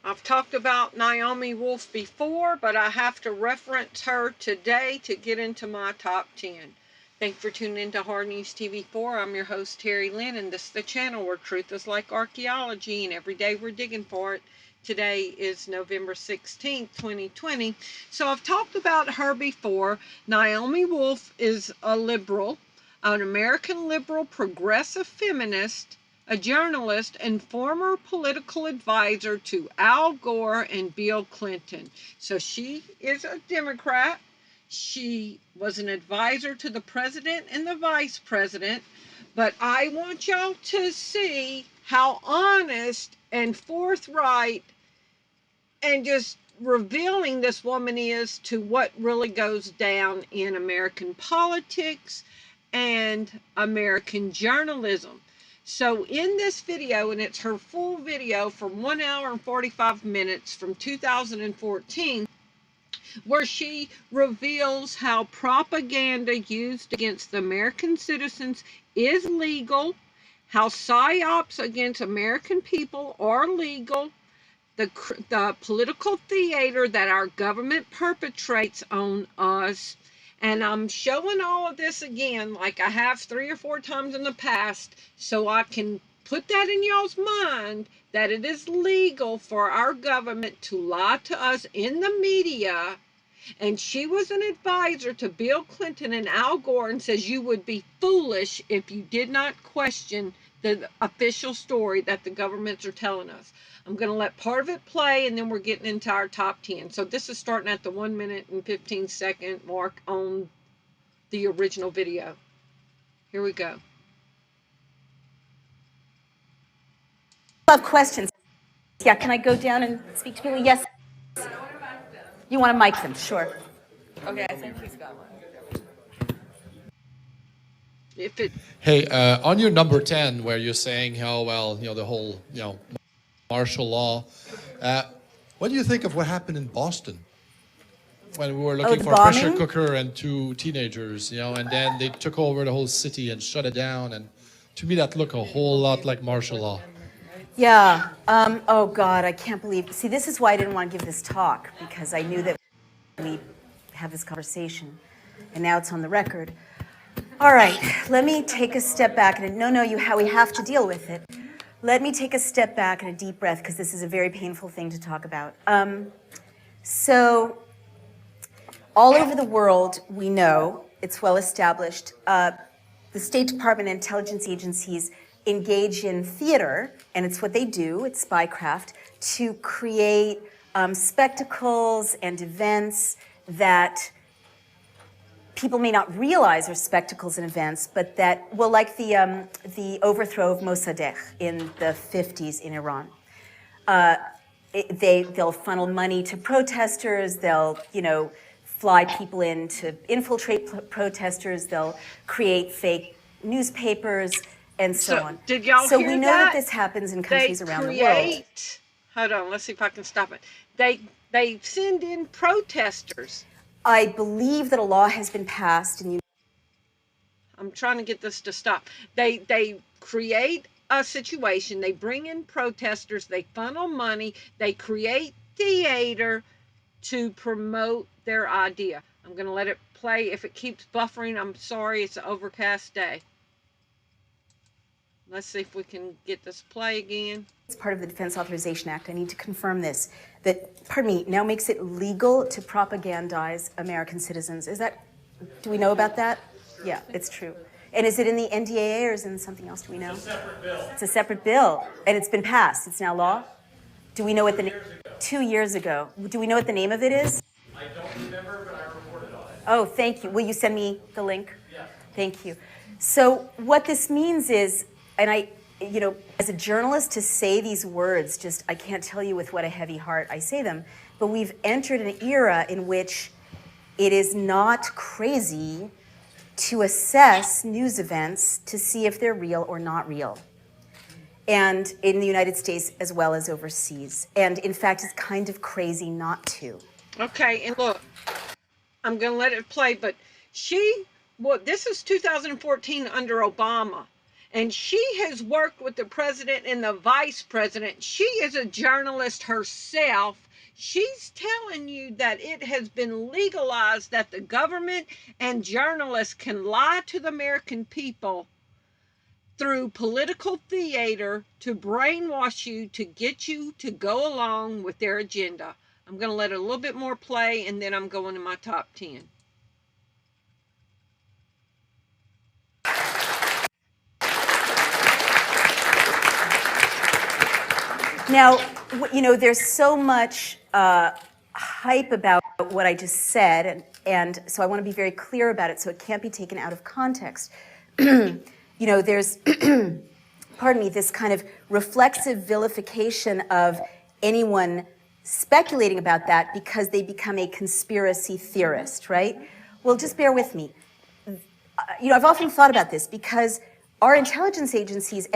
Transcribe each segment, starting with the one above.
I've talked about Naomi Wolf before, but I have to reference her today to get into my top 10. Thanks for tuning in to Hard News TV4. I'm your host, Terry Lynn, and this is the channel where truth is like archaeology, and every day we're digging for it. Today is November 16th, 2020. So I've talked about her before. Naomi Wolf is a liberal, an American liberal progressive feminist, a journalist, and former political advisor to Al Gore and Bill Clinton. So she is a Democrat. She was an advisor to the president and the vice president. But I want y'all to see how honest and forthright and just revealing this woman is to what really goes down in American politics and American journalism. So in this video, and it's her full video from 1 hour and 45 minutes from 2014, where she reveals how propaganda used against the American citizens is legal, how psyops against American people are legal, the political theater that our government perpetrates on us. And I'm showing all of this again, like I have 3 or 4 times in the past, so I can put that in y'all's mind that it is legal for our government to lie to us in the media. And she was an advisor to Bill Clinton and Al Gore, and says you would be foolish if you did not question the official story that the governments are telling us. I'm going to let part of it play, and then we're getting into our top 10. So this is starting at the 1 minute and 15 second mark on the original video. Here we go. I have questions. Yeah, can I go down and speak to people? Yes. You want to mic them? Sure. Okay, I think he's got one. Hey, on your number 10, where you're saying how, well, the whole, martial law, what do you think of what happened in Boston? When we were looking for a pressure cooker and 2 teenagers, and then they took over the whole city and shut it down. And to me, that looked a whole lot like martial law. Yeah. Oh, God, I can't believe. See, this is why I didn't want to give this talk, because I knew that we'd have this conversation. And now it's on the record. All right, let me take a step back. And we have to deal with it. Let me take a step back and a deep breath, because this is a very painful thing to talk about. So all over the world, we know, it's well established, the State Department and intelligence agencies engage in theater, and it's what they do, it's spycraft, to create spectacles and events that people may not realize are spectacles and events, but that, well, like the overthrow of Mossadegh in the 50s in Iran. They'll funnel money to protesters, they'll, fly people in to infiltrate protesters, they'll create fake newspapers, and so on. Did y'all so hear we know that this happens in countries around the world. Hold on, let's see if I can stop it. They send in protesters. I believe that a law has been passed in the I'm trying to get this to stop. They create a situation, they bring in protesters, they funnel money, they create theater to promote their idea. I'm going to let it play. If it keeps buffering, I'm sorry, it's an overcast day. Let's see if we can get this play again. It's part of the Defense Authorization Act. I need to confirm this. That, pardon me, now makes it legal to propagandize American citizens. Do we know about that? Yeah, it's true. And is it in the NDAA or is it in something else? Do we know? It's a separate bill. It's a separate bill. And it's been passed. It's now law? Do we know what the 2 years ago. Do we know what the name of it is? I don't remember, but I reported on it. Oh, thank you. Will you send me the link? Yeah. Thank you. So what this means is, and as a journalist, to say these words, I can't tell you with what a heavy heart I say them, but we've entered an era in which it is not crazy to assess news events to see if they're real or not real. And in the United States as well as overseas. And in fact, it's kind of crazy not to. Okay, and look, I'm going to let it play, but this is 2014 under Obama. And she has worked with the president and the vice president. She is a journalist herself. She's telling you that it has been legalized that the government and journalists can lie to the American people through political theater to brainwash you, to get you to go along with their agenda. I'm going to let a little bit more play, and then I'm going to my top 10. Now, there's so much hype about what I just said, and so I want to be very clear about it so it can't be taken out of context. There's, pardon me, this kind of reflexive vilification of anyone speculating about that because they become a conspiracy theorist, right? Well, just bear with me. I've often thought about this because our intelligence agencies,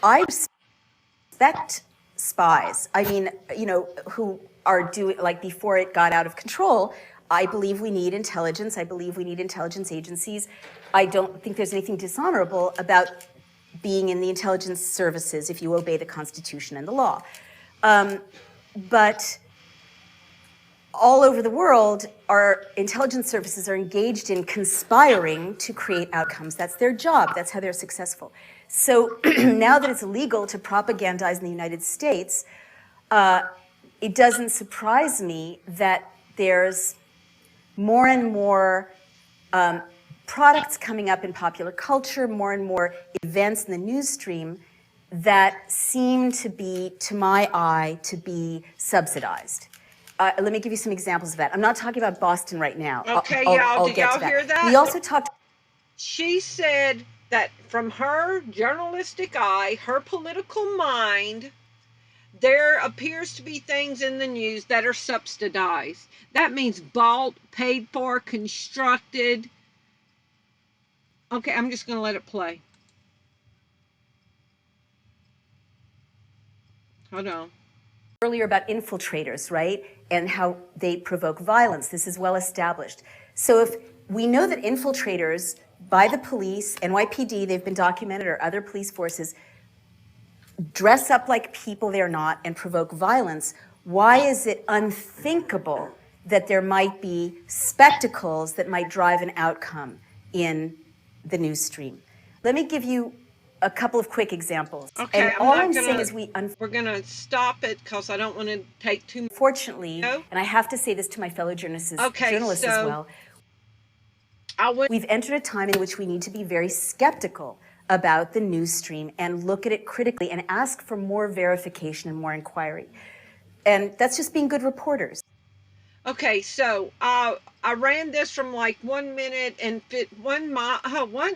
I respect spies. I mean, who are doing, like, before it got out of control, I believe we need intelligence. I believe we need intelligence agencies. I don't think there's anything dishonorable about being in the intelligence services if you obey the Constitution and the law. But all over the world, our intelligence services are engaged in conspiring to create outcomes. That's their job. That's how they're successful. So now that it's illegal to propagandize in the United States, it doesn't surprise me that there's more and more products coming up in popular culture, more and more events in the news stream that seem to be, to my eye, to be subsidized. Let me give you some examples of that. I'm not talking about Boston right now. Okay, y'all, did y'all hear that? We also talked. She said that from her journalistic eye, her political mind, there appears to be things in the news that are subsidized. That means bought, paid for, constructed. Okay, I'm just going to let it play. Hold on. Earlier about infiltrators, right? And how they provoke violence. This is well established. So if we know that infiltrators by the police, NYPD, they've been documented, or other police forces, dress up like people they're not and provoke violence, why is it unthinkable that there might be spectacles that might drive an outcome in the news stream? Let me give you a couple of quick examples. Okay, and all I'm saying is we're going to stop it because I don't want to take too much. Unfortunately, and I have to say this to my fellow journalists, as well, we've entered a time in which we need to be very skeptical about the news stream and look at it critically and ask for more verification and more inquiry. And that's just being good reporters. Okay, so I ran this from like 1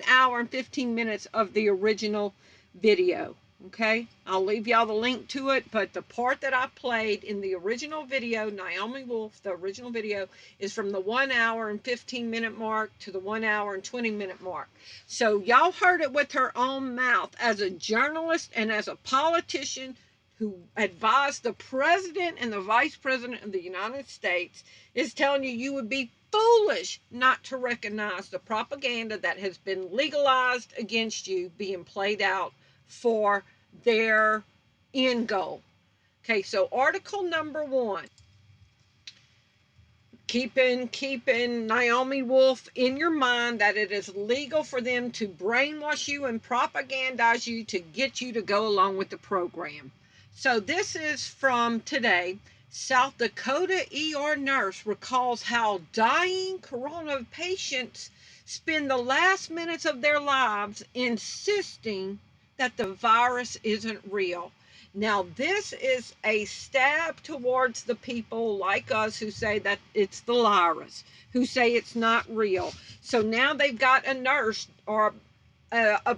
hour and 15 minutes of the original video. Okay, I'll leave y'all the link to it, but the part that I played in the original video, Naomi Wolf, the original video, is from the 1 hour and 15 minute mark to the 1 hour and 20 minute mark. So y'all heard it with her own mouth as a journalist and as a politician who advised the president and the vice president of the United States, is telling you you would be foolish not to recognize the propaganda that has been legalized against you being played out for their end goal. Okay, so article number 1. Keeping Naomi Wolf in your mind that it is legal for them to brainwash you and propagandize you to get you to go along with the program. So this is from today. South Dakota ER nurse recalls how dying corona patients spend the last minutes of their lives insisting that the virus isn't real. Now, this is a stab towards the people like us who say that it's the virus, who say it's not real. So now they've got a nurse or a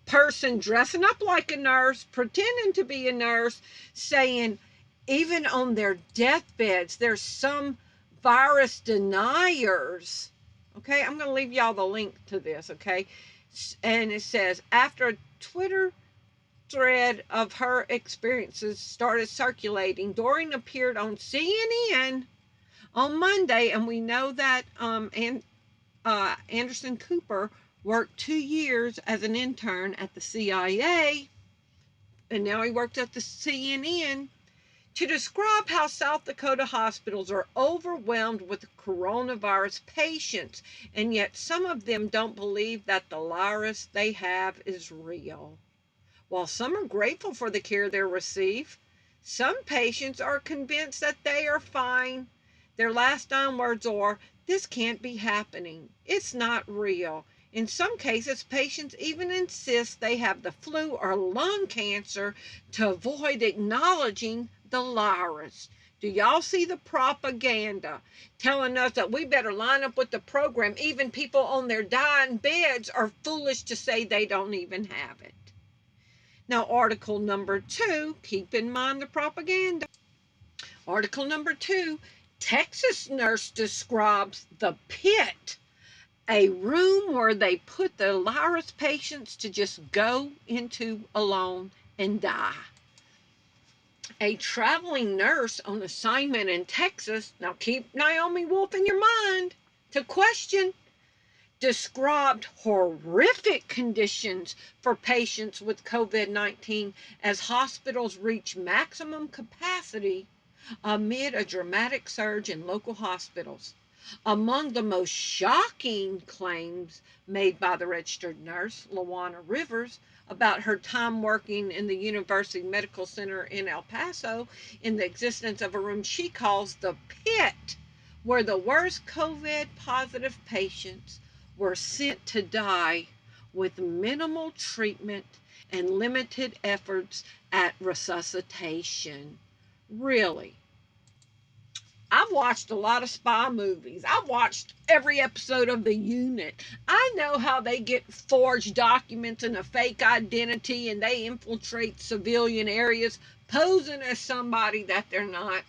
person dressing up like a nurse, pretending to be a nurse, saying even on their deathbeds, there's some virus deniers. Okay, I'm going to leave y'all the link to this, okay? And it says, after a Twitter thread of her experiences started circulating, Doreen appeared on CNN on Monday, and we know that Anderson Cooper worked 2 years as an intern at the CIA, and now he works at the CNN, to describe how South Dakota hospitals are overwhelmed with coronavirus patients, and yet some of them don't believe that the virus they have is real. While some are grateful for the care they receive, some patients are convinced that they are fine. Their last dying words are, "This can't be happening. It's not real." In some cases, patients even insist they have the flu or lung cancer to avoid acknowledging the virus. Do y'all see the propaganda telling us that we better line up with the program? Even people on their dying beds are foolish to say they don't even have it. Now, article number 2, keep in mind the propaganda. Article number 2, Texas nurse describes the pit, a room where they put the virus patients to just go into alone and die. A traveling nurse on assignment in Texas, now keep Naomi Wolf in your mind to question, described horrific conditions for patients with COVID-19 as hospitals reach maximum capacity amid a dramatic surge in local hospitals. Among the most shocking claims made by the registered nurse, Lawana Rivers, about her time working in the University Medical Center in El Paso in the existence of a room she calls the pit, where the worst COVID positive patients were sent to die with minimal treatment and limited efforts at resuscitation. Really? I've watched a lot of spy movies. I've watched every episode of The Unit. I know how they get forged documents and a fake identity and they infiltrate civilian areas posing as somebody that they're not.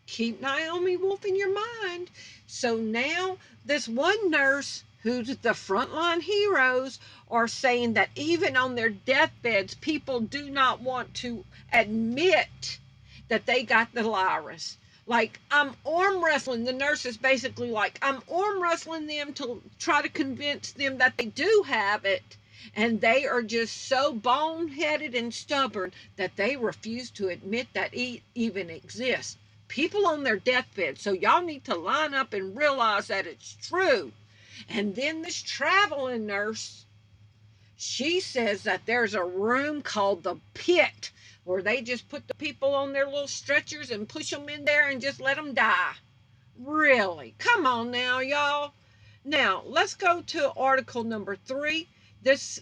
Keep Naomi Wolf in your mind. So now this one nurse who's the frontline heroes are saying that even on their deathbeds, people do not want to admit that they got the virus. Like, I'm arm wrestling. The nurse is basically like, I'm arm wrestling them to try to convince them that they do have it. And they are just so boneheaded and stubborn that they refuse to admit that it even exists. People on their deathbed. So y'all need to line up and realize that it's true. And then this traveling nurse, she says that there's a room called the pit where they just put the people on their little stretchers and push them in there and just let them die. Really? Come on now, y'all. Now, let's go to article number 3. This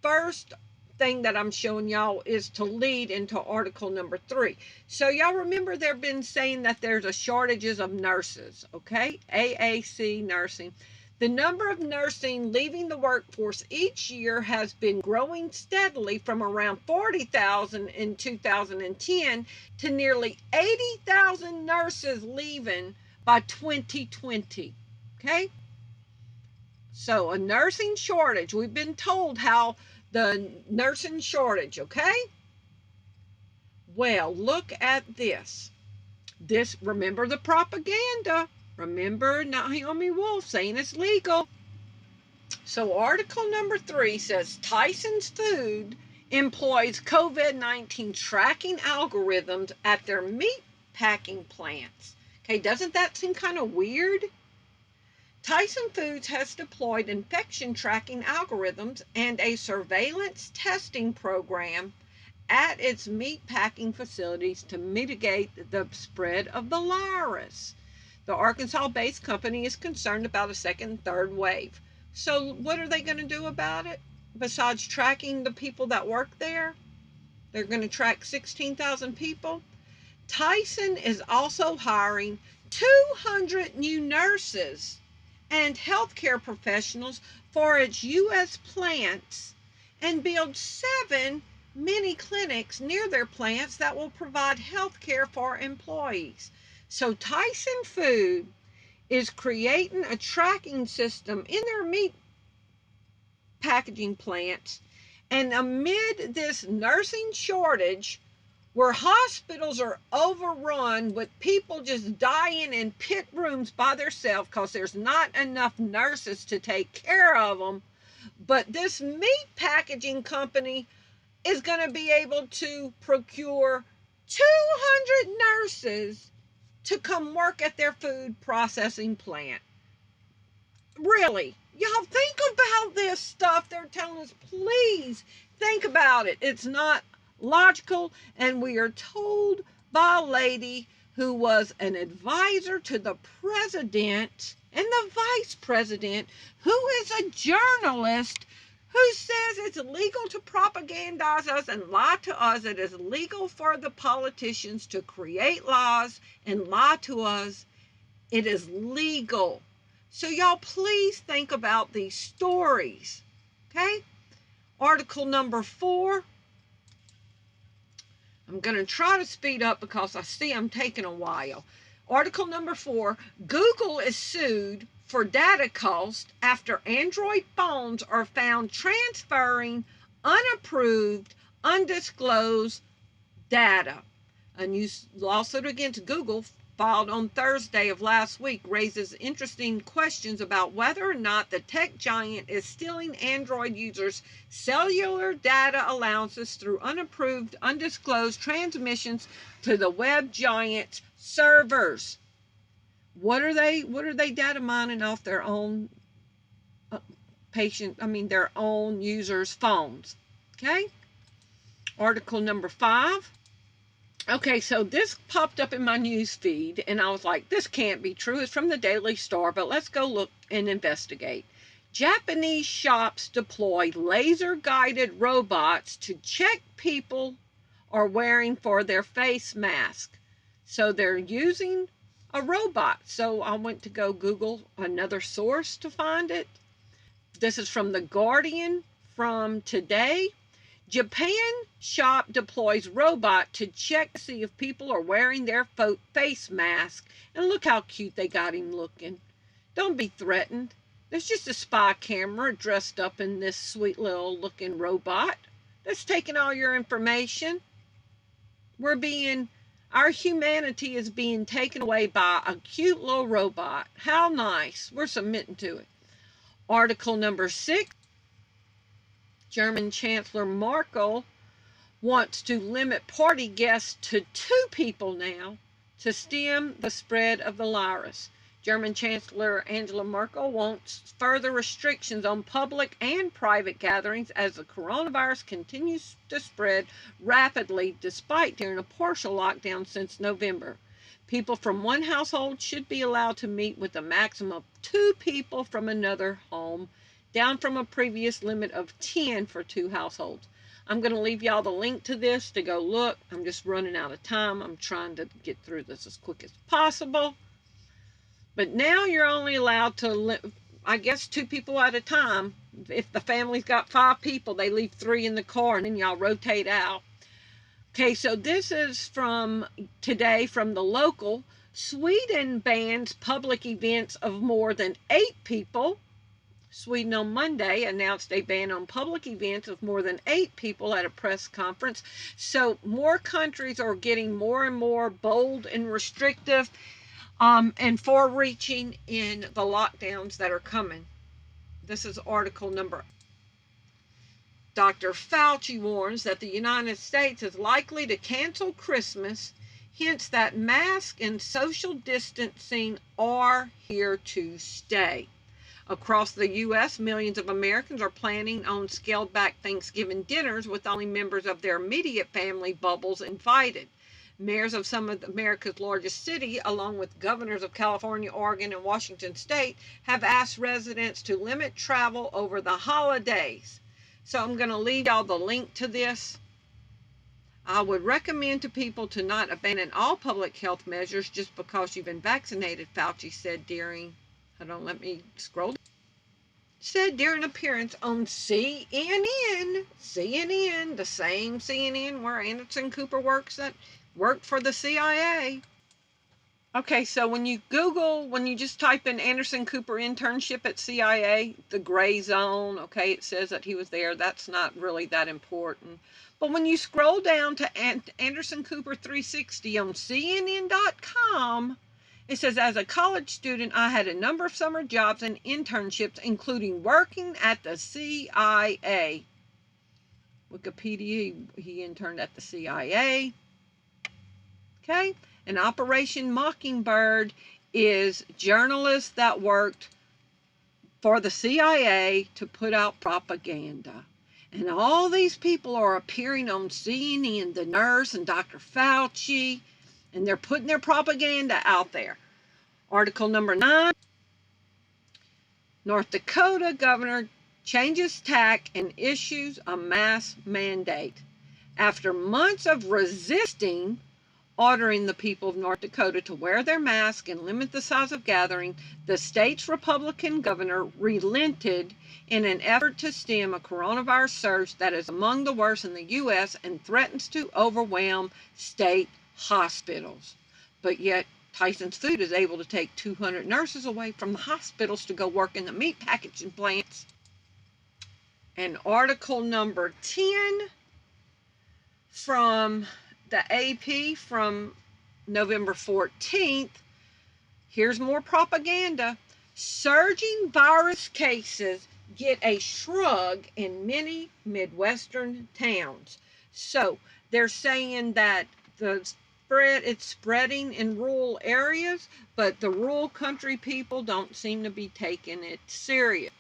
first thing that I'm showing y'all is to lead into article number 3. So y'all remember they've been saying that there's a shortages of nurses, okay? AAC nursing. The number of nursing leaving the workforce each year has been growing steadily from around 40,000 in 2010 to nearly 80,000 nurses leaving by 2020. Okay? So a nursing shortage. We've been told how the nursing shortage, okay? Well, look at this. Remember the propaganda. Remember Naomi Wolf saying it's legal. So article number 3 says Tyson's Food employs COVID-19 tracking algorithms at their meat packing plants. Okay, doesn't that seem kind of weird? Tyson Foods has deployed infection tracking algorithms and a surveillance testing program at its meat packing facilities to mitigate the spread of the virus. The Arkansas-based company is concerned about a second and third wave. So what are they going to do about it? Besides tracking the people that work there, they're going to track 16,000 people. Tyson is also hiring 200 new nurses and healthcare professionals for its U.S. plants and build 7 mini clinics near their plants that will provide health care for employees. So Tyson Food is creating a tracking system in their meat packaging plants. And amid this nursing shortage, where hospitals are overrun with people just dying in pit rooms by themselves because there's not enough nurses to take care of them, But this meat packaging company is going to be able to procure 200 nurses to come work at their food processing plant. Really, y'all think about this stuff they're telling us. Please think about it. It's not logical, and we are told by a lady who was an advisor to the president and the vice president, who is a journalist, who says it's illegal to propagandize us and lie to us. It is legal for the politicians to create lies and lie to us. It is legal. So y'all please think about these stories. Okay? Article number 4. I'm going to try to speed up because I see I'm taking a while. Article number 4. Google is sued for data cost after Android phones are found transferring unapproved, undisclosed data. A new lawsuit against Google filed on Thursday of last week raises interesting questions about whether or not the tech giant is stealing Android users' cellular data allowances through unapproved, undisclosed transmissions to the web giant's servers. What are they data mining off their own their own users' phones? Okay? Article number 5. Okay, so this popped up in my news feed, and I was like, this can't be true. It's from the Daily Star, but let's go look and investigate. Japanese shops deploy laser-guided robots to check people are wearing for their face mask. So they're using a robot. So I went to go Google another source to find it. This is from The Guardian from today. Japan shop deploys robot to check to see if people are wearing their face mask. And look how cute they got him looking. Don't be threatened. There's just a spy camera dressed up in this sweet little looking robot that's taking all your information. Our humanity is being taken away by a cute little robot. How nice. We're submitting to it. Article number 6. German Chancellor Merkel wants to limit party guests to 2 people now to stem the spread of the virus. German Chancellor Angela Merkel wants further restrictions on public and private gatherings as the coronavirus continues to spread rapidly despite during a partial lockdown since November. People from one household should be allowed to meet with a maximum of 2 people from another home, down from a previous limit of 10 for 2 households. I'm going to leave y'all the link to this to go look. I'm just running out of time. I'm trying to get through this as quick as possible. But now you're only allowed to, I guess, 2 people at a time. If the family's got 5 people, they leave 3 in the car and then y'all rotate out. Okay, so this is from today from the local. Sweden bans public events of more than 8 people. Sweden on Monday announced a ban on public events of more than 8 people at a press conference. So more countries are getting more and more bold and restrictive and far-reaching in the lockdowns that are coming. This is article number. Dr. Fauci warns that the United States is likely to cancel Christmas, hints that masks and social distancing are here to stay. Across the U.S., millions of Americans are planning on scaled-back Thanksgiving dinners with only members of their immediate family bubbles invited. Mayors of some of America's largest cities, along with governors of California, Oregon, and Washington State, have asked residents to limit travel over the holidays. So I'm going to leave y'all the link to this. I would recommend to people to not abandon all public health measures just because you've been vaccinated, Fauci said during, let me scroll. Said during appearance on CNN, the same CNN where Anderson Cooper worked for the CIA. Okay, so when you just type in Anderson Cooper internship at CIA, the gray zone, okay, it says that he was there. That's not really that important. But when you scroll down to Anderson Cooper 360 on CNN.com, It says, as a college student, I had a number of summer jobs and internships, including working at the CIA. Wikipedia, he interned at the CIA. Okay? And Operation Mockingbird is journalists that worked for the CIA to put out propaganda. And all these people are appearing on CNN, the nurse and Dr. Fauci, and they're putting their propaganda out there. Article number 9, North Dakota governor changes tack and issues a mask mandate. After months of resisting ordering the people of North Dakota to wear their mask and limit the size of gathering, the state's Republican governor relented in an effort to stem a coronavirus surge that is among the worst in the U.S. and threatens to overwhelm state hospitals. But yet, Tyson's Food is able to take 200 nurses away from the hospitals to go work in the meat packaging plants. And article number 10 from the AP from November 14th. Here's more propaganda. Surging virus cases get a shrug in many Midwestern towns. So they're saying that it's spreading in rural areas, but the rural country people don't seem to be taking it serious.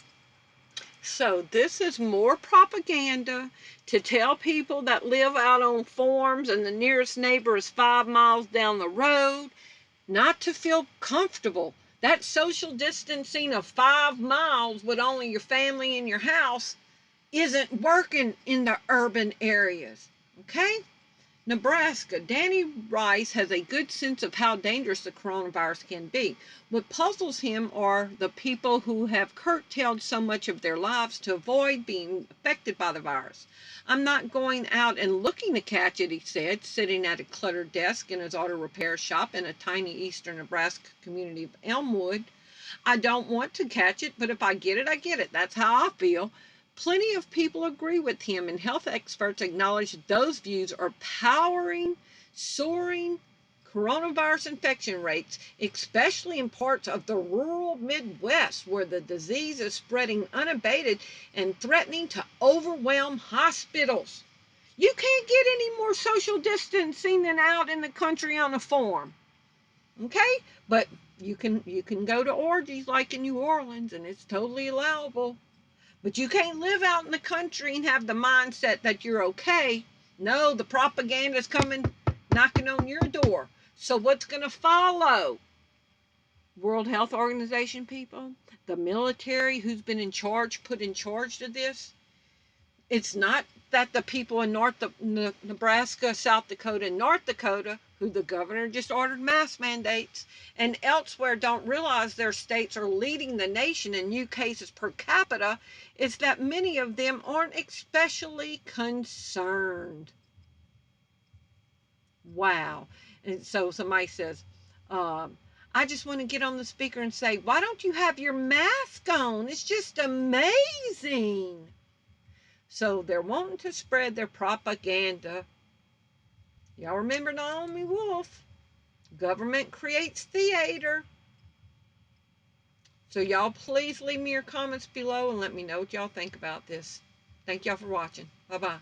So this is more propaganda to tell people that live out on farms and the nearest neighbor is 5 miles down the road not to feel comfortable. That social distancing of 5 miles with only your family in your house isn't working in the urban areas. Okay? Nebraska. Danny Rice has a good sense of how dangerous the coronavirus can be. What puzzles him are the people who have curtailed so much of their lives to avoid being affected by the virus. I'm not going out and looking to catch it, he said, sitting at a cluttered desk in his auto repair shop in a tiny eastern Nebraska community of Elmwood. I don't want to catch it, but if I get it, I get it. That's how I feel. Plenty of people agree with him, and health experts acknowledge those views are powering soaring coronavirus infection rates, especially in parts of the rural Midwest where the disease is spreading unabated and threatening to overwhelm hospitals. You can't get any more social distancing than out in the country on a farm. Okay? But you can go to orgies like in New Orleans, and it's totally allowable. But you can't live out in the country and have the mindset that you're okay. No, the propaganda is coming, knocking on your door. So what's going to follow? World Health Organization people, the military who's been in charge, put in charge of this. It's not that the people in Nebraska, South Dakota, and North Dakota, who the governor just ordered mask mandates, and elsewhere don't realize their states are leading the nation in new cases per capita. It's that many of them aren't especially concerned. Wow. And so somebody says, I just want to get on the speaker and say, why don't you have your mask on? It's just amazing. So they're wanting to spread their propaganda. Y'all remember Naomi Wolf? Government creates theater. So y'all please leave me your comments below and let me know what y'all think about this. Thank y'all for watching. Bye-bye.